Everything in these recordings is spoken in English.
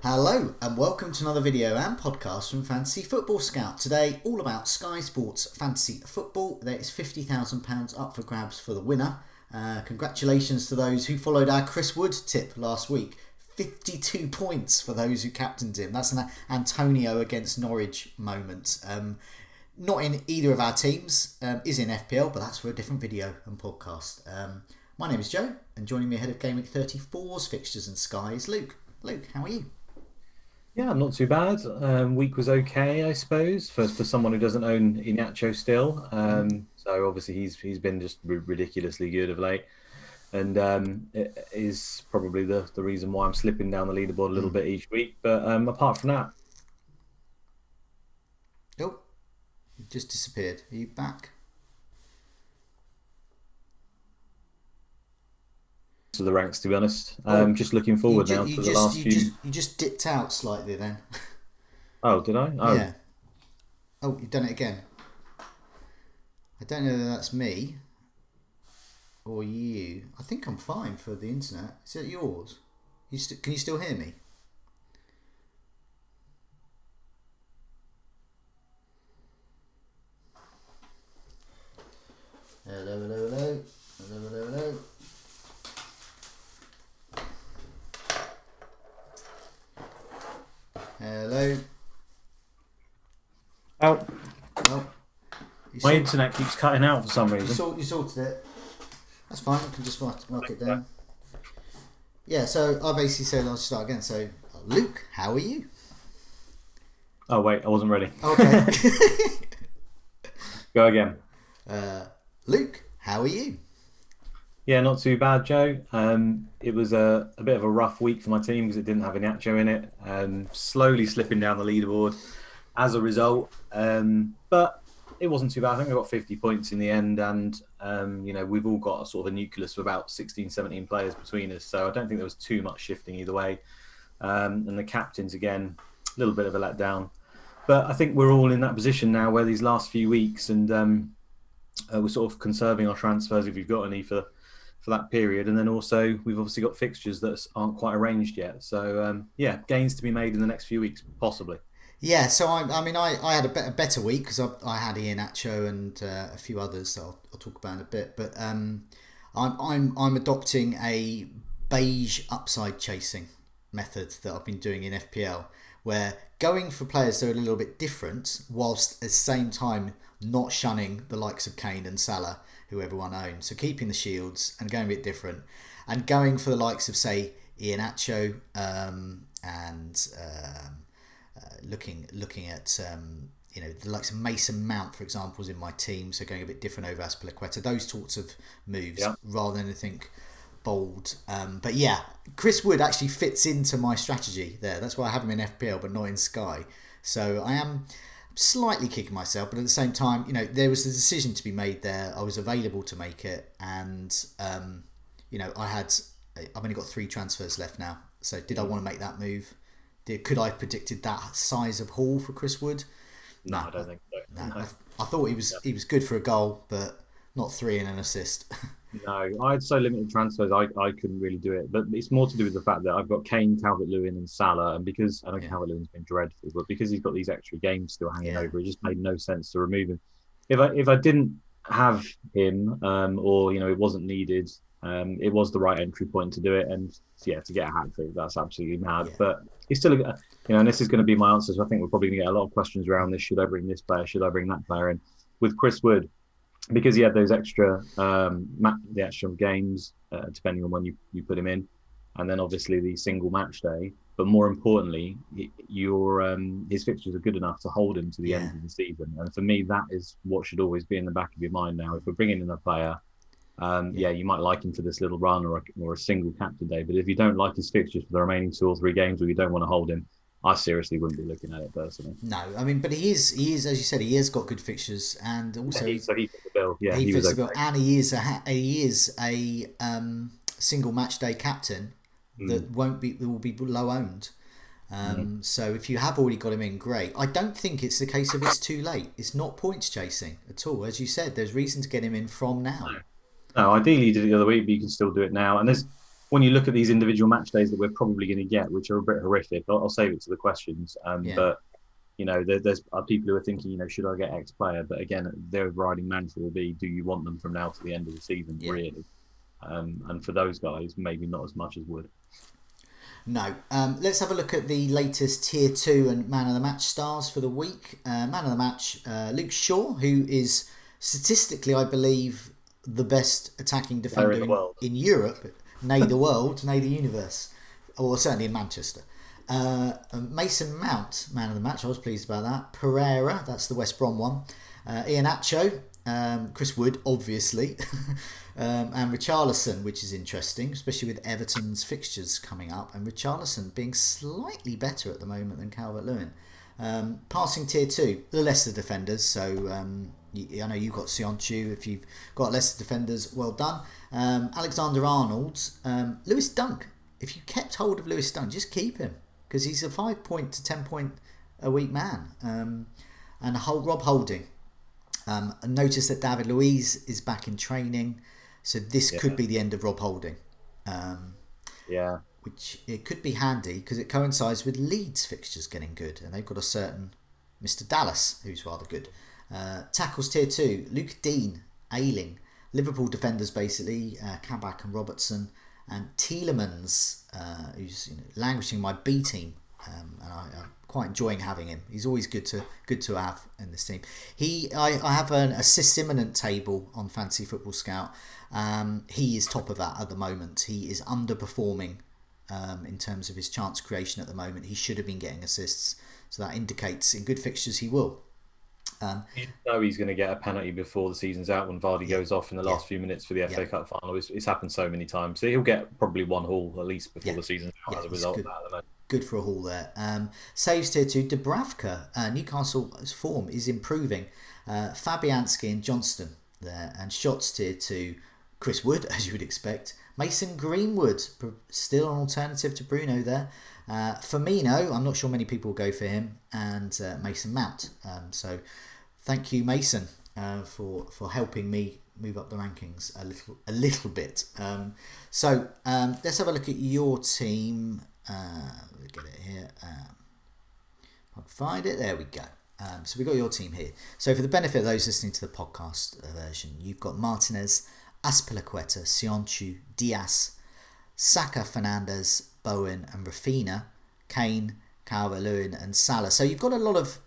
Hello and welcome to another video and podcast from Fantasy Football Scout. Today all about Sky Sports Fantasy Football. There is £50,000 up for grabs for the winner. Congratulations to those who followed our Chris Wood tip last week. 52 points for those who captained him. That's an Antonio against Norwich moment. Not in either of our teams, is in FPL, but that's for a different video and podcast. My name is Joe, and joining me ahead of Game Week 34's fixtures and Sky is Luke. Luke, how are you? Yeah, I'm not too bad. Week was okay, I suppose, for someone who doesn't own Iheanacho still. So obviously he's been just ridiculously good of late, and it is probably the reason why I'm slipping down the leaderboard a little bit each week. But apart from that, Oh, you just disappeared. Are you back? to the ranks, to be honest. Just looking forward now to the last few. You just dipped out slightly then. Oh, did I? Oh, Yeah. Oh, you've done it again. I don't know whether that's me or you. I think I'm fine for the internet. Is it yours? Can you still hear me? Hello, hello, hello. Hello, hello, hello. Hello. oh, Oh, my internet keeps cutting out for some reason. you sorted it. That's fine. I can just mark it down. Yeah, so I basically said I'll start again. So, Luke, how are you? Oh wait, I wasn't ready. Okay. Go again. Luke, how are you? Yeah, not too bad, Joe. It was a bit of a rough week for my team because it didn't have Iheanacho in it. Slowly slipping down the leaderboard as a result. But it wasn't too bad. I think I got 50 points in the end. And, we've all got a sort of a nucleus of about 16, 17 players between us. So I don't think there was too much shifting either way. And the captains, again, a little bit of a letdown. But I think we're all in that position now where these last few weeks and we're sort of conserving our transfers if you've got any for that period, and then also we've obviously got fixtures that aren't quite arranged yet. So gains to be made in the next few weeks, possibly. Yeah, so I had a better week because I had Iheanacho and a few others that I'll talk about in a bit. But I'm adopting a beige upside chasing method that I've been doing in FPL, where going for players that are a little bit different, whilst at the same time not shunning the likes of Kane and Salah, who everyone owns. So keeping the shields and going a bit different, and going for the likes of say Iheanacho and looking at the likes of Mason Mount, for example, is in my team. So going a bit different over Azpilicueta, those sorts of moves rather than anything bold. But yeah, Chris Wood actually fits into my strategy there. That's why I have him in FPL but not in Sky. So I am slightly kicking myself, but at the same time, there was a decision to be made there. I was available to make it, and I've only got 3 transfers left now. So did I want to make that move? Could I have predicted that size of haul for Chris Wood? No, I don't think so. No. I thought he was good for a goal, but not 3 and an assist. No, I had so limited transfers, I couldn't really do it. But it's more to do with the fact that I've got Kane, Calvert-Lewin, and Salah, and because I know Calvert-Lewin's been dreadful, but because he's got these extra games still hanging over, it just made no sense to remove him. If I didn't have him, or it wasn't needed, it was the right entry point to do it, and to get a hat trick, that's absolutely mad. Yeah. But he's still, and this is going to be my answers. I think we're probably going to get a lot of questions around this. Should I bring this player? Should I bring that player in? With Chris Wood, because he had those extra the extra games, depending on when you put him in, and then obviously the single match day. But more importantly, his fixtures are good enough to hold him to the end of the season. And for me, that is what should always be in the back of your mind now. If we're bringing in a player, you might like him for this little run or a single captain day. But if you don't like his fixtures for the remaining 2 or 3 games, or you don't want to hold him, I seriously wouldn't be looking at it personally. No, but he is, as you said, he has got good fixtures, and also he fits the bill. Yeah, he fits the bill, and he is a single match day captain that will be low owned. So if you have already got him in, great. I don't think it's the case of it's too late. It's not points chasing at all. As you said, there's reason to get him in from now. No, ideally you did it the other week, but you can still do it now. And when you look at these individual match days that we're probably going to get, which are a bit horrific, I'll save it to the questions. But there's people who are thinking, should I get X player? But again, their overriding mantra will be, do you want them from now to the end of the season, really? And for those guys, maybe not as much as would. No. Let's have a look at the latest Tier 2 and Man of the Match stars for the week. Man of the Match, Luke Shaw, who is statistically, I believe, the best attacking defender in Europe, nay the world, nay the universe, or certainly in Manchester. Mason Mount, Man of the Match, I was pleased about that. Pereira, that's the West Brom one. Iheanacho, Chris Wood, obviously. And Richarlison, which is interesting, especially with Everton's fixtures coming up, and Richarlison being slightly better at the moment than Calvert-Lewin. Passing Tier 2, the Leicester defenders, so I know you've got Sionchu. If you've got Leicester defenders, well done. Alexander-Arnold, Lewis Dunk. If you kept hold of Lewis Dunk, just keep him, because he's a 5 point to 10 point a week man. And Rob Holding. Notice that David Luiz is back in training, so this could be the end of Rob Holding. Which it could be handy because it coincides with Leeds fixtures getting good, and they've got a certain Mr. Dallas who's rather good. Tackles Tier 2, Luke Dean, Ayling. Liverpool defenders basically, Kabak and Robertson, and Tielemans, who's languishing my B team, and I'm quite enjoying having him. He's always good to have in this team. I have an assists imminent table on Fantasy Football Scout. He is top of that at the moment. He is underperforming in terms of his chance creation at the moment. He should have been getting assists, so that indicates in good fixtures he will. You know he's going to get a penalty before the season's out when Vardy goes off in the last few minutes for the FA Cup final. It's happened so many times. So he'll get probably one haul at least before the season's out as a result of that at the moment. Good for a haul there. Saves Tier 2, Dubravka. Newcastle's form is improving. Fabianski and Johnston there. And shots Tier 2, Chris Wood, as you would expect. Mason Greenwood, still an alternative to Bruno there. Firmino, I'm not sure many people will go for him. And Mason Mount. So thank you, Mason, for helping me move up the rankings a little bit. So let's have a look at your team. We'll get it here. I'll find it. There we go. So we've got your team here. So for the benefit of those listening to the podcast version, you've got Martinez, Azpilicueta, Sionchu, Diaz, Saka, Fernandez, Bowen and Rafinha, Kane, Calvert-Lewin and Salah. So you've got a lot of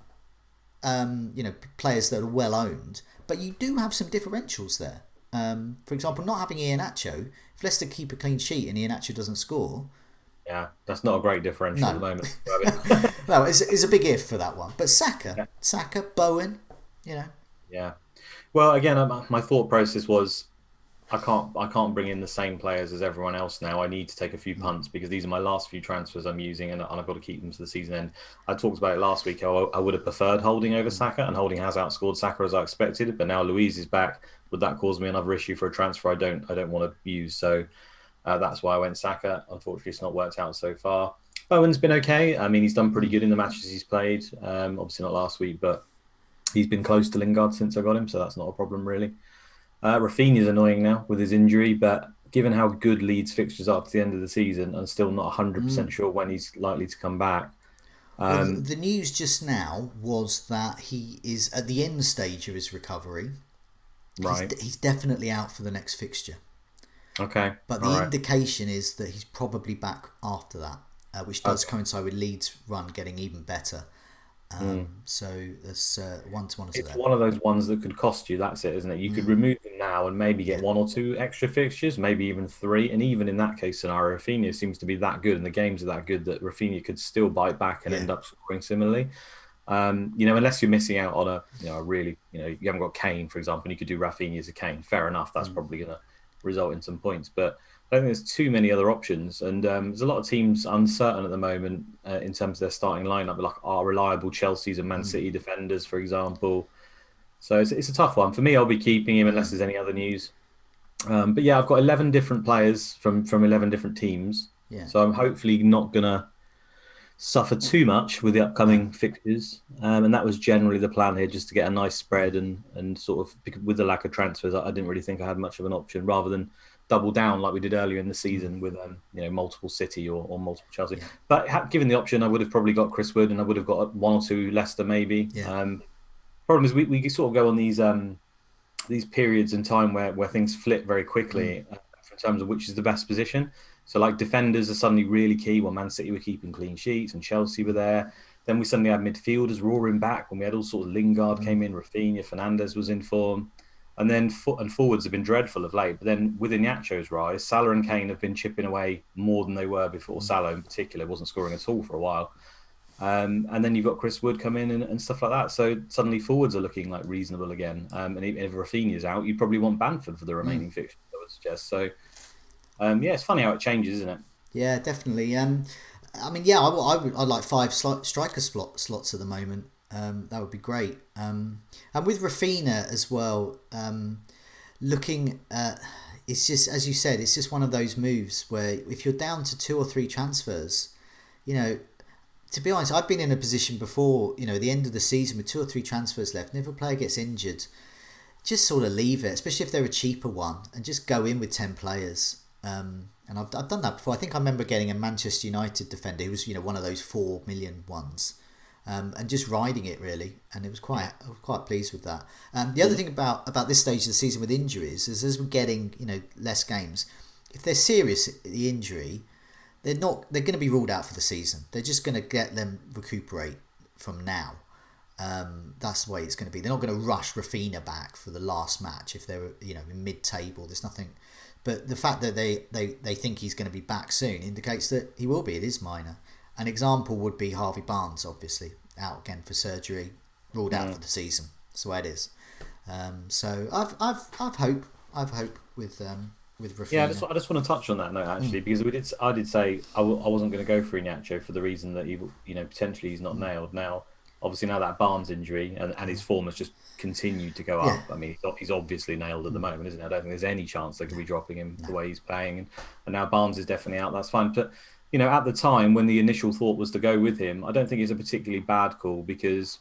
players that are well owned, but you do have some differentials there. For example, not having Iheanacho, if Leicester keep a clean sheet and Iheanacho doesn't score, that's not a great differential at the moment. No, it's a big if for that one. But Saka, Bowen, Yeah. Well, again, my thought process was I can't bring in the same players as everyone else now. I need to take a few punts because these are my last few transfers I'm using, and I've got to keep them to the season end. I talked about it last week. I would have preferred Holding over Saka, and Holding has outscored Saka as I expected. But now Luiz is back. Would that cause me another issue for a transfer I don't want to use? So that's why I went Saka. Unfortunately, it's not worked out so far. Bowen's been okay. I mean, he's done pretty good in the matches he's played. Obviously not last week, but he's been close to Lingard since I got him, so that's not a problem really. Rafinha's annoying now with his injury, but given how good Leeds fixtures are to the end of the season, I'm still not 100% sure when he's likely to come back. Well, the news just now was that he is at the end stage of his recovery. Right. He's definitely out for the next fixture. Okay. But the indication is that he's probably back after that, which does coincide with Leeds' run getting even better. So there's one to monitor. It's one of those ones that could cost you. That's it, isn't it? You could remove him now and maybe get one or two extra fixtures, maybe even three. And even in that case scenario, Rafinha seems to be that good, and the games are that good that Rafinha could still bite back and end up scoring similarly. Unless you're missing out on a really, you haven't got Kane, for example, and you could do Rafinha as a Kane. Fair enough. That's probably going to result in some points, but I don't think there's too many other options, and there's a lot of teams uncertain at the moment in terms of their starting lineup, like our reliable Chelsea's and Man City defenders, for example. So it's a tough one. For me, I'll be keeping him unless there's any other news. But yeah, I've got 11 different players from 11 different teams, so I'm hopefully not going to suffer too much with the upcoming fixtures. And that was generally the plan here, just to get a nice spread and sort of, with the lack of transfers, I didn't really think I had much of an option rather than double down like we did earlier in the season with multiple City or multiple Chelsea. Yeah. But given the option, I would have probably got Chris Wood, and I would have got one or two Leicester maybe. Yeah. Problem is we sort of go on these periods in time where things flip very quickly in terms of which is the best position. So like defenders are suddenly really key. Well, Man City were keeping clean sheets and Chelsea were there. Then we suddenly had midfielders roaring back when we had all sort of Lingard came in, Rafinha, Fernandes was in form. And then forwards have been dreadful of late. But then with Iheanacho's rise, Salah and Kane have been chipping away more than they were before. Salah in particular wasn't scoring at all for a while. And then you've got Chris Wood come in and stuff like that. So suddenly forwards are looking like reasonable again. And if Rafinha's out, you probably want Bamford for the remaining fixtures, I would suggest. So, it's funny how it changes, isn't it? Yeah, definitely. I'd like 5 striker slots at the moment. That would be great. And with Rafinha as well, looking at, it's just, as you said, it's just one of those moves where if you're down to 2 or 3 transfers, to be honest, I've been in a position before, at the end of the season with 2 or 3 transfers left, and if a player gets injured, just sort of leave it, especially if they're a cheaper one, and just go in with 10 players. And I've done that before. I think I remember getting a Manchester United defender who was, one of those 4 million ones, and just riding it really. And I was quite pleased with that. The other thing about this stage of the season with injuries is as we're getting, less games, if they're serious, the injury, they're going to be ruled out for the season. They're just going to get them recuperate from now. That's the way it's going to be. They're not going to rush Rafinha back for the last match if they're in mid-table. There's nothing, but the fact that they think he's going to be back soon indicates that he will be. It is minor. An example would be Harvey Barnes, obviously out again for surgery, ruled out for the season. That's the way it is. So I've hope with Rafinha. Yeah, I just want to touch on that note actually, because I did say I wasn't going to go for Iheanacho for the reason that he potentially he's not nailed now. Obviously now that Barnes injury and his form has just continued to go up. I mean, he's obviously nailed at the moment, isn't it? I don't think there's any chance they could be dropping him the way he's playing, and now Barnes is definitely out. That's fine, but at the time when the initial thought was to go with him, I don't think it's a particularly bad call, because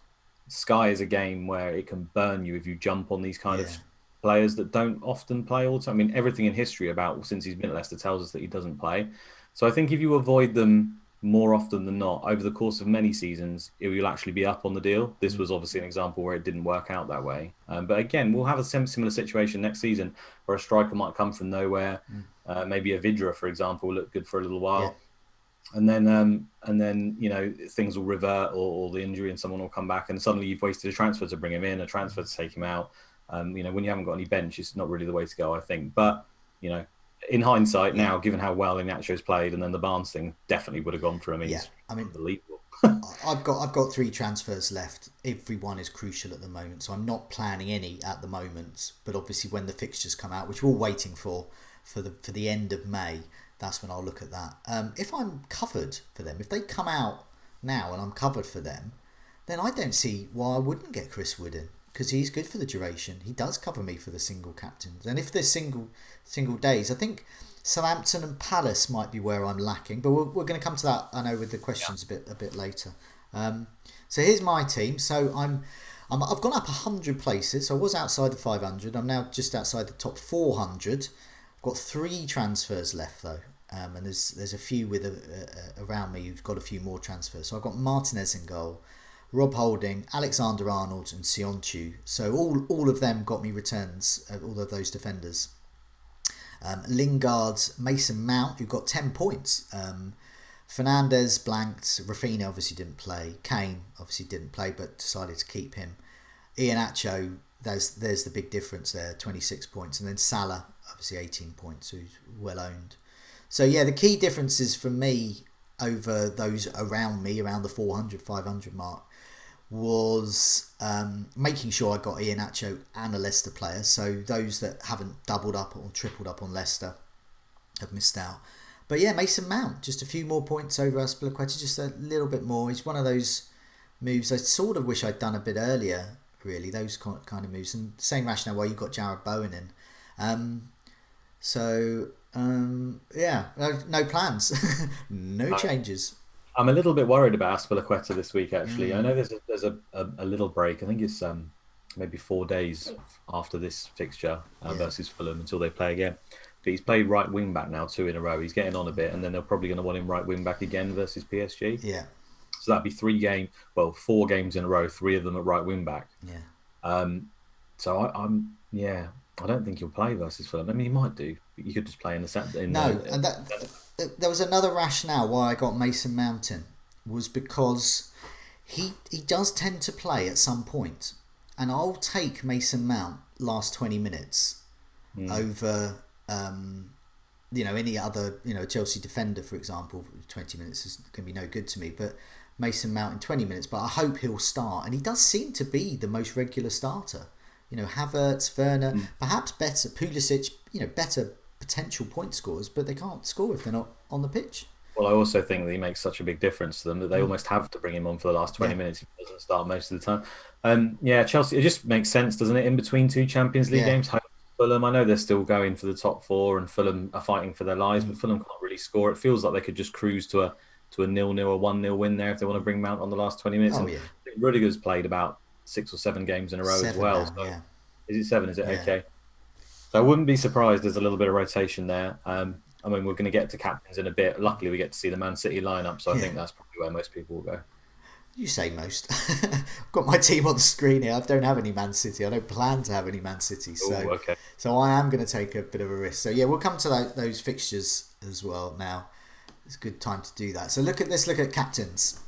Sky is a game where it can burn you if you jump on these kind of players that don't often play all the time. I mean, everything in history about since he's been at Leicester tells us that he doesn't play. So I think if you avoid them more often than not over the course of many seasons, it will actually be up on the deal. This was obviously an example where it didn't work out that way. But again, we'll have a similar situation next season where a striker might come from nowhere. Maybe a Vidra, for example, will look good for a little while. And then things will revert or the injury and someone will come back and suddenly you've wasted a transfer to bring him in, a transfer to take him out. When you haven't got any bench, it's not really the way to go, I think. But, in hindsight now, given how well Iheanacho's played, and then the Barnes thing definitely would have gone for him. He's unbelievable. I've got 3 transfers left. Every one is crucial at the moment, so I'm not planning any at the moment. But obviously, when the fixtures come out, which we're all waiting for the end of May, that's when I'll look at that. If I'm covered for them, if they come out now and I'm covered for them, then I don't see why I wouldn't get Chris Wood in, because he's good for the duration. He does cover me for the single captains. And if there's single days, I think Southampton and Palace might be where I'm lacking. But we're going to come to that, I know, with the questions a bit later. So here's my team. So I've gone up 100 places. So I was outside the 500. I'm now just outside the top 400. I've got 3 transfers left though. And there's a few around me who've got a few more transfers. So I've got Martinez in goal, Rob Holding, Alexander-Arnold and Sionchu. So all of them got me returns, all of those defenders. Lingard, Mason Mount, who got 10 points. Fernandes blanked. Rafinha obviously didn't play. Kane obviously didn't play but decided to keep him. Iheanacho, there's the big difference there, 26 points. And then Salah, obviously 18 points, who's well owned. So yeah, the key differences for me over those around me, around the 400, 500 mark, was making sure I got Iheanacho and a Leicester player. So those that haven't doubled up or tripled up on Leicester have missed out. But yeah, Mason Mount, just a few more points over Azpilicueta, just a little bit more. He's one of those moves I sort of wish I'd done a bit earlier, really, those kind of moves. And same rationale why you've got Jarrod Bowen in. No plans. No changes. I'm a little bit worried about Azpilicueta this week, actually. I know there's a little break. I think it's maybe 4 days after this fixture versus Fulham until they play again. But he's played right wing back now 2 in a row. He's getting on a bit, and then they're probably going to want him right wing back again versus PSG. Yeah. So that'd be 4 games in a row, 3 of them at right wing back. Yeah. So I don't think he'll play versus Fulham. I mean, he might do. But you could just play in the set. And there was another rationale why I got Mason Mount in, was because he does tend to play at some point, and I'll take Mason Mount last 20 minutes over any other Chelsea defender, for example. 20 minutes is going to be no good to me, but Mason Mount in 20 minutes. But I hope he'll start, and he does seem to be the most regular starter. Havertz, Werner, perhaps better, Pulisic, better potential point scorers, but they can't score if they're not on the pitch. Well, I also think that he makes such a big difference to them that they almost have to bring him on for the last 20 minutes if he doesn't start most of the time. Chelsea, it just makes sense, doesn't it? In between 2 Champions League games, Fulham, I know they're still going for the top 4 and Fulham are fighting for their lives, but Fulham can't really score. It feels like they could just cruise to a 0-0 or 1-0 win there if they want to bring Mount on the last 20 minutes. I think Rudiger's played about 6 or 7 games in a row as well. Now, so is it 7? Is it? Yeah. Okay. So I wouldn't be surprised there's a little bit of rotation there. I mean, we're going to get to captains in a bit. Luckily, we get to see the Man City lineup, so I think that's probably where most people will go. You say most. I've got my team on the screen here. I don't have any Man City. I don't plan to have any Man City. So I am going to take a bit of a risk. So we'll come to those fixtures as well now. It's a good time to do that. So look at captains.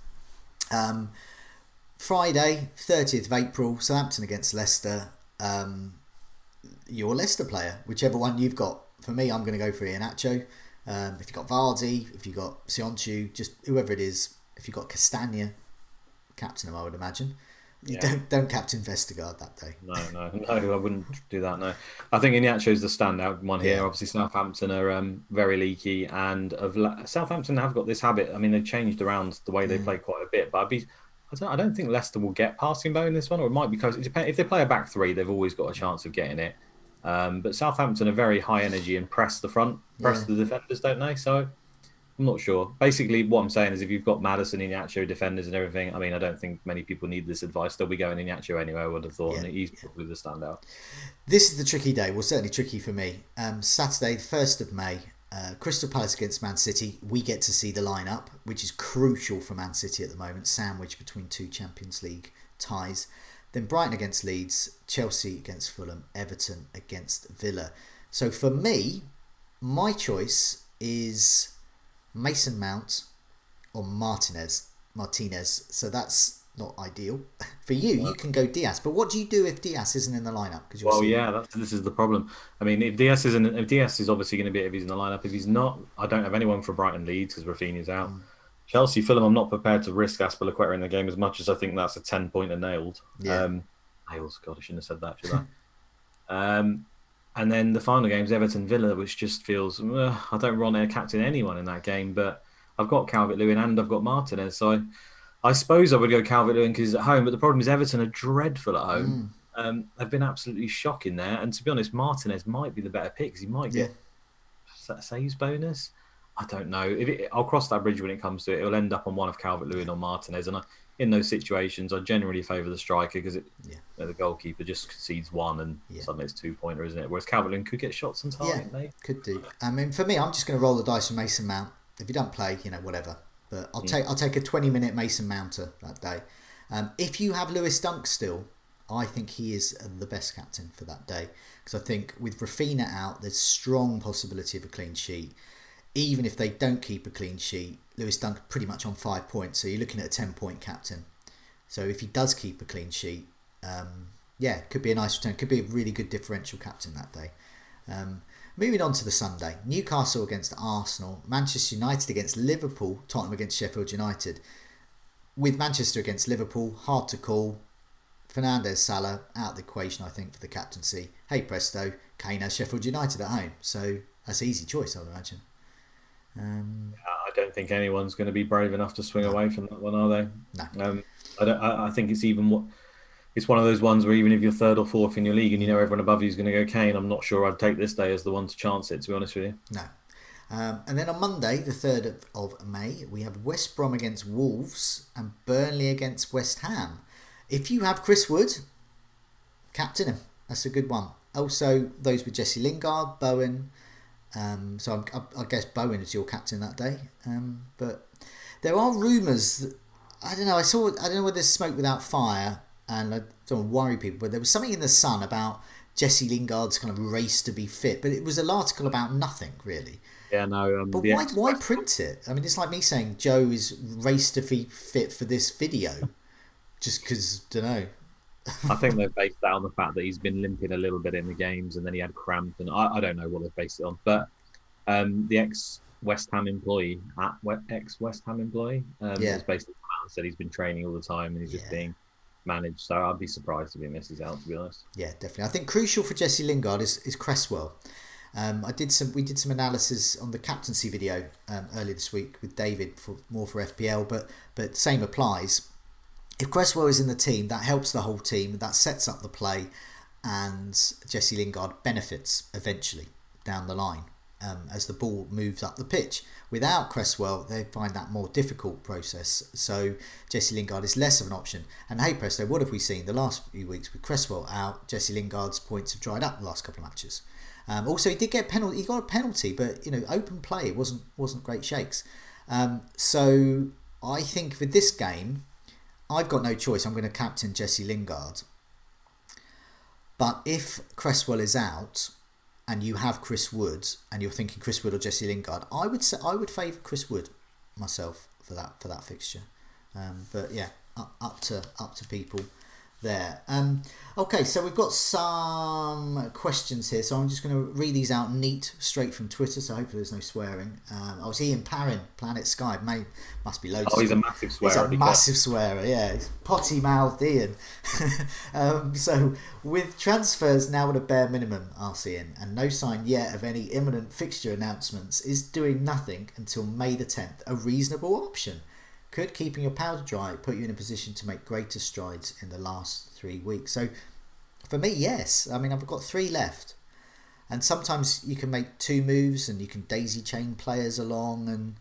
Friday, 30th of April, Southampton against Leicester. Your Leicester player, whichever one you've got. For me, I'm going to go for Iheanacho. If you've got Vardy, if you've got Sionchu, just whoever it is. If you've got Castagna, captain him, I would imagine. You don't captain Vestergaard that day. No, I wouldn't do that. No, I think Iheanacho's the standout one here. Obviously, Southampton are very leaky, and Southampton have got this habit. I mean, they've changed around the way they play quite a bit, but I don't think Leicester will get past Timbo in this one, or it might be close. It depends. If they play a back 3, they've always got a chance of getting it. But Southampton are very high energy and press the defenders, don't they? So I'm not sure. Basically, what I'm saying is if you've got Maddison, Iheanacho, defenders and everything, I mean, I don't think many people need this advice. They'll be going Iheanacho anyway, I would have thought, and he's probably the standout. This is the tricky day. Well, certainly tricky for me. Saturday, the 1st of May, Crystal Palace against Man City. We get to see the lineup, which is crucial for Man City at the moment, sandwiched between 2 Champions League ties. Then Brighton against Leeds, Chelsea against Fulham, Everton against Villa. So for me, my choice is Mason Mount or Martinez. So that's not ideal. For you can go Diaz. But what do you do if Diaz isn't in the lineup? This is the problem. I mean, if Diaz is obviously going to be if he's in the lineup. If he's not, I don't have anyone for Brighton Leeds because Rafinha's out. Chelsea, Fulham, I'm not prepared to risk Azpilicueta in the game as much as I think that's a 10-pointer nailed. Nails, God, I shouldn't have said that, should I? And then the final game's Everton Villa, which just feels, I don't want to captain anyone in that game, but I've got Calvert-Lewin and I've got Martinez. So I suppose I would go Calvert-Lewin because he's at home, but the problem is Everton are dreadful at home. They've been absolutely shocking there. And to be honest, Martinez might be the better pick because he might get a saves bonus. I don't know. I'll cross that bridge when it comes to it. It'll end up on one of Calvert-Lewin or Martinez. And in those situations, I generally favour the striker because the goalkeeper just concedes 1 and suddenly it's 2-pointer, isn't it? Whereas Calvert-Lewin could get shots on target, maybe. Could do. I mean, for me, I'm just going to roll the dice with Mason Mount. If you don't play, whatever. But I'll take a 20-minute Mason Mounter that day. If you have Lewis Dunk still, I think he is the best captain for that day. Because I think with Rafinha out, there's strong possibility of a clean sheet. Even if they don't keep a clean sheet, Lewis Dunk pretty much on 5 points. So you're looking at a 10-point captain. So if he does keep a clean sheet, it could be a nice return. Could be a really good differential captain that day. Moving on to the Sunday. Newcastle against Arsenal. Manchester United against Liverpool. Tottenham against Sheffield United. With Manchester against Liverpool, hard to call. Fernandes, Salah, out of the equation, I think, for the captaincy. Hey presto, Kane has Sheffield United at home. So that's an easy choice, I would imagine. I don't think anyone's going to be brave enough to swing away from that one, are they? No. I think it's it's one of those ones where even if you're 3rd or 4th in your league and you know everyone above you is going to go Kane, I'm not sure I'd take this day as the one to chance it, to be honest with you. No. And then on Monday, the 3rd of May, we have West Brom against Wolves and Burnley against West Ham. If you have Chris Wood, captain him. That's a good one. Also, those with Jesse Lingard, Bowen, So I guess Bowen is your captain that day. But there are rumours that, I don't know. I don't know whether there's smoke without fire, and I don't want to worry people. But there was something in the Sun about Jesse Lingard's kind of race to be fit, but it was an article about nothing really. Yeah, no. But why print it? I mean, it's like me saying Joe is race to be fit for this video, just because, don't know. I think they've based that on the fact that he's been limping a little bit in the games, and then he had cramp, and I don't know what they've based it on. But the ex West Ham employee, has basically come out and said he's been training all the time and he's just being managed. So I'd be surprised if he misses out, to be honest. Yeah, definitely. I think crucial for Jesse Lingard is Cresswell. We did some analysis on the captaincy video earlier this week with David for FPL, but same applies. If Cresswell is in the team, that helps the whole team, that sets up the play, and Jesse Lingard benefits eventually down the line as the ball moves up the pitch. Without Cresswell, they find that more difficult process, so Jesse Lingard is less of an option. And hey presto, what have we seen the last few weeks with Cresswell out? Jesse Lingard's points have dried up the last couple of matches. Also, he did get penalty. He got a penalty, but open play, it wasn't great shakes. So I think for this game, I've got no choice. I'm going to captain Jesse Lingard. But if Cresswell is out and you have Chris Wood and you're thinking Chris Wood or Jesse Lingard, I would favour Chris Wood myself for that fixture. But yeah, up to people there. Okay, so we've got some questions here, so I'm just going to read these out neat straight from Twitter, so hopefully there's no swearing. I was Ian Parrin, Planet Sky, must be loads. Oh, he's a massive swearer. He's a massive swearer, yeah. He's potty-mouthed Ian. So with transfers now at a bare minimum, asks Ian, and no sign yet of any imminent fixture announcements, is doing nothing until May the 10th a reasonable option? Could keeping your powder dry put you in a position to make greater strides in the last 3 weeks? So for me, yes. I mean, I've got 3 left, and sometimes you can make 2 moves and you can daisy chain players along, and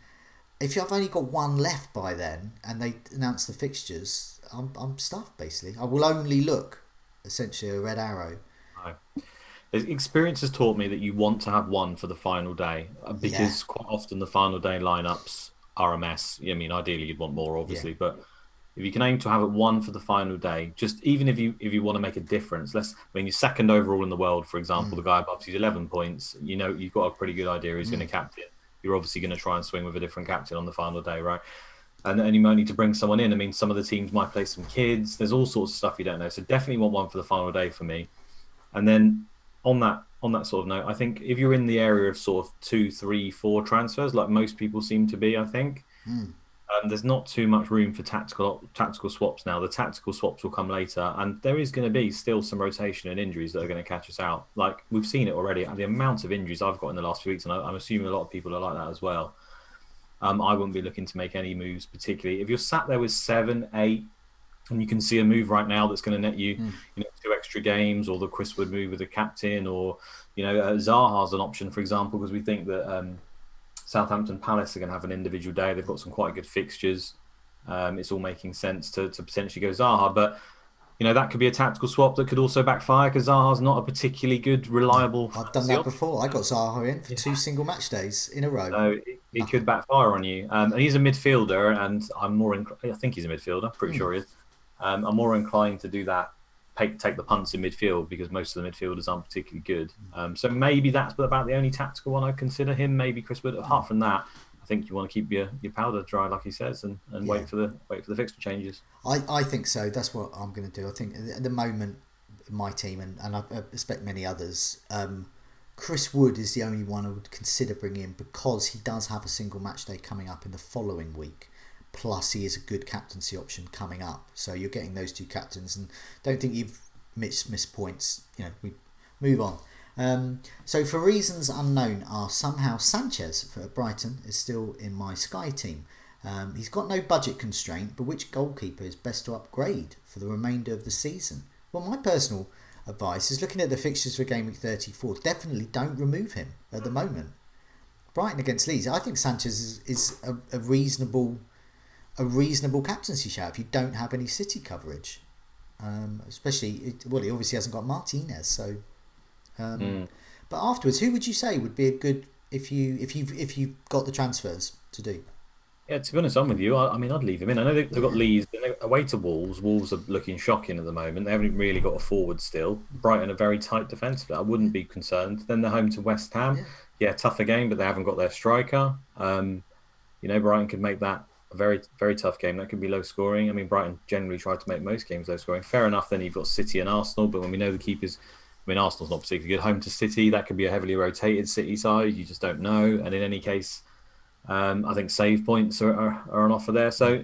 if I've only got 1 left by then and they announce the fixtures, I'm stuffed basically. I will only look essentially a red arrow. No. Experience has taught me that you want to have 1 for the final day, because quite often the final day lineups are a mess. I mean, ideally you'd want more, obviously, but if you can aim to have it 1 for the final day, just even if you want to make a difference, you're second overall in the world, for example, the guy above you's 11 points, you've got a pretty good idea who's going to captain. You're obviously going to try and swing with a different captain on the final day, right? And you might need to bring someone in. I mean, some of the teams might play some kids. There's all sorts of stuff you don't know. So definitely want 1 for the final day for me. And then on that sort of note, I think if you're in the area of sort of 2, 3, 4 transfers, like most people seem to be, I think, there's not too much room for tactical swaps now. The tactical swaps will come later, and there is going to be still some rotation and injuries that are going to catch us out. Like we've seen it already. The amount of injuries I've got in the last few weeks, and I'm assuming a lot of people are like that as well. I wouldn't be looking to make any moves, particularly if you're sat there with 7, 8. And you can see a move right now that's going to net you, 2 extra games, or the Chris Wood move with the captain, or Zaha's an option, for example, because we think that Southampton Palace are going to have an individual day. They've got some quite good fixtures. It's all making sense to potentially go Zaha, but that could be a tactical swap that could also backfire because Zaha's not a particularly good, reliable. I've done that before. I got Zaha in for 2 single match days in a row. So it could backfire on you. And he's a midfielder, and I think he's a midfielder. Pretty sure he is. I'm more inclined to do that, take the punts in midfield, because most of the midfielders aren't particularly good. So maybe that's about the only tactical one I'd consider him. Maybe Chris Wood. Apart from that, I think you want to keep your powder dry, like he says, and wait for the fixture changes. I think so. That's what I'm going to do. I think at the moment, my team and I expect many others, Chris Wood is the only one I would consider bringing in, because he does have a single match day coming up in the following week. Plus, he is a good captaincy option coming up. So you're getting those 2 captains, and don't think you've missed points. We move on. So for reasons unknown, somehow Sanchez for Brighton is still in my Sky team. He's got no budget constraint, but which goalkeeper is best to upgrade for the remainder of the season? Well, my personal advice is, looking at the fixtures for game week 34, definitely don't remove him at the moment. Brighton against Leeds, I think Sanchez is a reasonable captaincy shout if you don't have any City coverage, especially he obviously hasn't got Martinez. So, but afterwards, who would you say would be a good if you've got the transfers to do. Yeah, to be honest, I'm with you. I mean, I'd leave him in. I know they've got Leeds away to Wolves. Wolves are looking shocking at the moment. They haven't really got a forward still. Brighton are very tight defensively. I wouldn't be concerned. Then they're home to West Ham. Yeah, tougher game, but they haven't got their striker. Brighton could make that a very, very tough game. That could be low scoring. I mean, Brighton generally try to make most games low scoring. Fair enough. Then you've got City and Arsenal, but when we know the keepers, I mean, Arsenal's not particularly good. Home to City, that could be a heavily rotated City side. You just don't know. And in any case, I think save points are on offer there. So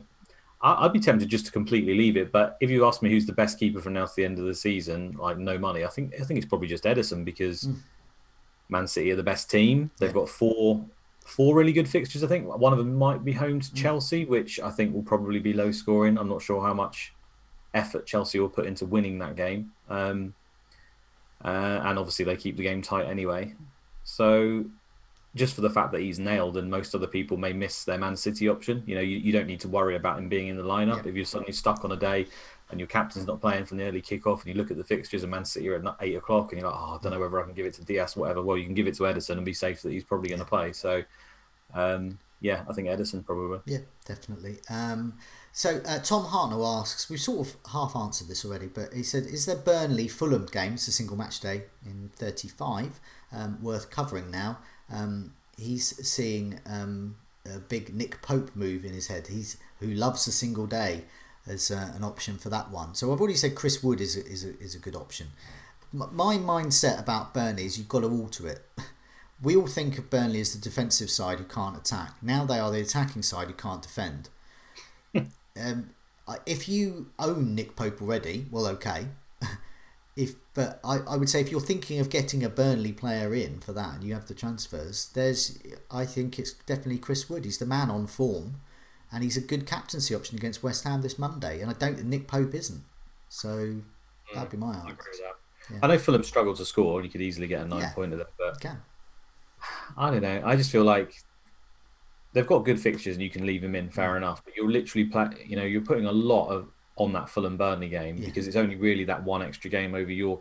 I'd be tempted just to completely leave it. But if you ask me who's the best keeper from now to the end of the season, like no money, I think it's probably just Ederson, because Man City are the best team. They've got four really good fixtures, I think. One of them might be home to Chelsea, which I think will probably be low scoring. I'm not sure how much effort Chelsea will put into winning that game. And obviously they keep the game tight anyway. So just for the fact that he's nailed and most other people may miss their Man City option, you don't need to worry about him being in the lineup. If you're suddenly stuck on a day and your captain's not playing from the early kickoff and you look at the fixtures and Man City are at 8 o'clock and you're like, I don't know whether I can give it to Diaz, whatever. Well, you can give it to Ederson and be safe that he's probably going to play. So, I think Ederson probably. Yeah, definitely. So Tom Hartnell asks, we've sort of half answered this already, but he said, is there Burnley-Fulham game, it's a single match day in 35, worth covering now? He's seeing a big Nick Pope move in his head. Who loves a single day as an option for that one. So I've already said Chris Wood is a good option. My mindset about Burnley is you've got to alter it. We all think of Burnley as the defensive side who can't attack. Now they are the attacking side who can't defend. If you own Nick Pope already, well, okay. But I would say if you're thinking of getting a Burnley player in for that and you have the transfers, I think it's definitely Chris Wood. He's the man on form, and he's a good captaincy option against West Ham this Monday. And I don't think Nick Pope isn't. So that'd be my answer. I agree with that. Yeah. I know Fulham struggled to score, and you could easily get a 9-pointer there, but I don't know. I just feel like they've got good fixtures and you can leave him in, fair enough. But you're literally you're putting a lot on that Fulham Burnley game because it's only really that one extra game over your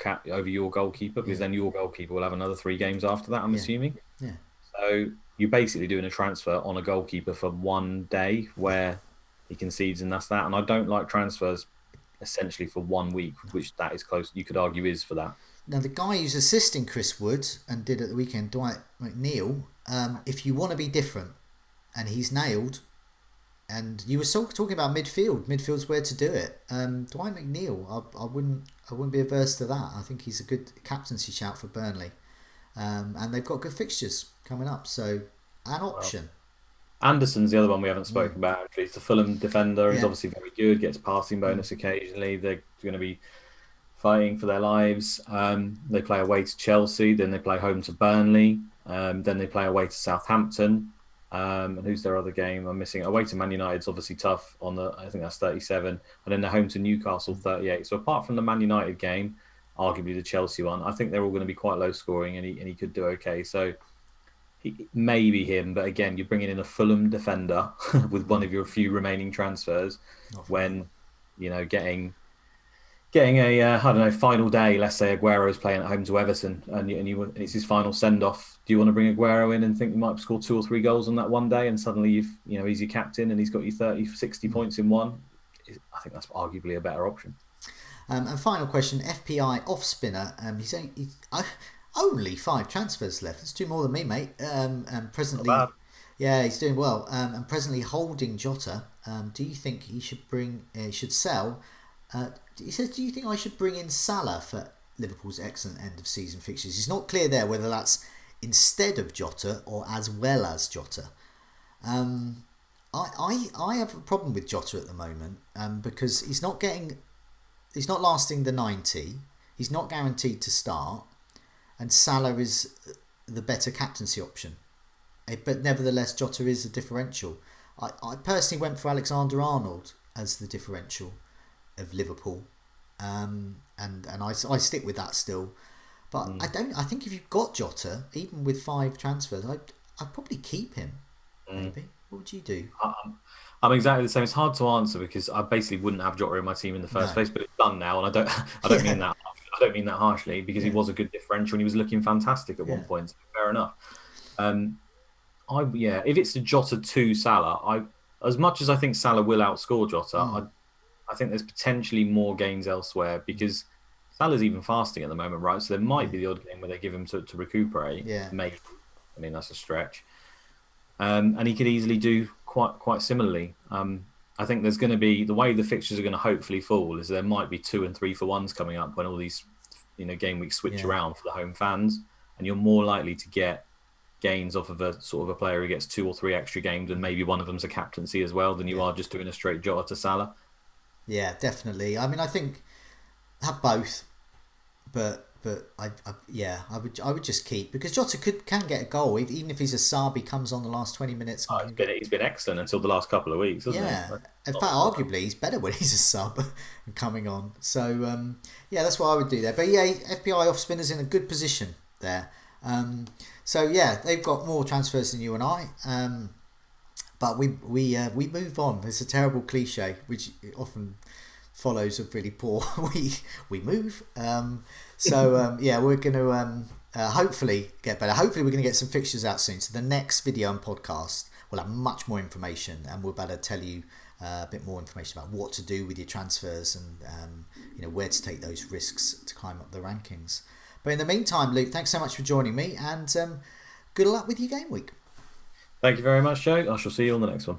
goalkeeper, because then your goalkeeper will have another 3 games after that, I'm assuming. Yeah. So you're basically doing a transfer on a goalkeeper for one day where he concedes, and that's that. And I don't like transfers essentially for 1 week, which that is close. You could argue is for that. Now, the guy who's assisting Chris Wood and did at the weekend, Dwight McNeil, if you want to be different, and he's nailed, and you were talking about midfield's where to do it. Dwight McNeil, I wouldn't be averse to that. I think he's a good captaincy shout for Burnley, and they've got good fixtures coming up, so an option. Anderson's the other one we haven't spoken about. Actually, it's the Fulham defender. He's obviously very good. Gets passing bonus occasionally. They're going to be fighting for their lives. They play away to Chelsea, then they play home to Burnley, then they play away to Southampton. And who's their other game? I'm missing. Away to Man United's obviously tough I think that's 37, and then they're home to Newcastle 38. So apart from the Man United game, arguably the Chelsea one, I think they're all going to be quite low scoring, and he could do okay. So maybe him, but again, you're bringing in a Fulham defender with one of your few remaining transfers when getting a final day. Let's say Aguero's playing at home to Everton, and it's his final send off. Do you want to bring Aguero in and think you might score 2 or 3 goals on that one day, and suddenly he's your captain and he's got you 30, 60 points in one? I think that's arguably a better option. And final question, FPI off spinner. He's only 5 transfers left. That's 2 more than me, mate. And presently, he's doing well. And presently holding Jota. Do you think he should sell? He says, do you think I should bring in Salah for Liverpool's excellent end of season fixtures? He's not clear there whether that's instead of Jota or as well as Jota. I have a problem with Jota at the moment because he's not lasting the 90. He's not guaranteed to start, and Salah is the better captaincy option. But nevertheless, Jota is a differential. I personally went for Alexander-Arnold as the differential of Liverpool, and I stick with that still. But I think if you've got Jota, even with 5 transfers, I'd probably keep him. Maybe. What would you do? I'm exactly the same. It's hard to answer because I basically wouldn't have Jota in my team in the first place, but it's done now, and I don't mean that. I don't mean that harshly because he was a good differential and he was looking fantastic at one point. So fair enough. If it's a Jota to Salah, as much as I think Salah will outscore Jota, I think there's potentially more gains elsewhere because Salah's even fasting at the moment, right? So there might be the odd game where they give him to recuperate. Yeah. Maybe. I mean, that's a stretch. And he could easily do quite similarly. I think there's going to be the way the fixtures are going to hopefully fall is there might be 2 and 3 for ones coming up when all these game weeks switch around for the home fans, and you're more likely to get gains off of a sort of a player who gets 2 or 3 extra games and maybe one of them's a captaincy as well than you are just doing a straight Jota to Salah. Yeah, definitely. I mean, I think have both, but I would just keep, because Jota can get a goal even if he's a sub. He comes on the last 20 minutes. He's been excellent until the last couple of weeks, hasn't he? In fact, arguably he's better when he's a sub and coming on. So that's what I would do there. But FPI off spinners in a good position there. They've got more transfers than you and I. But we move on. It's a terrible cliche which often follows a really poor we move. We're going to hopefully get better. Hopefully we're going to get some fixtures out soon. So the next video and podcast will have much more information, and we'll be able to tell you a bit more information about what to do with your transfers and where to take those risks to climb up the rankings. But in the meantime, Luke, thanks so much for joining me, and good luck with your game week. Thank you very much, Joe. I shall see you on the next one.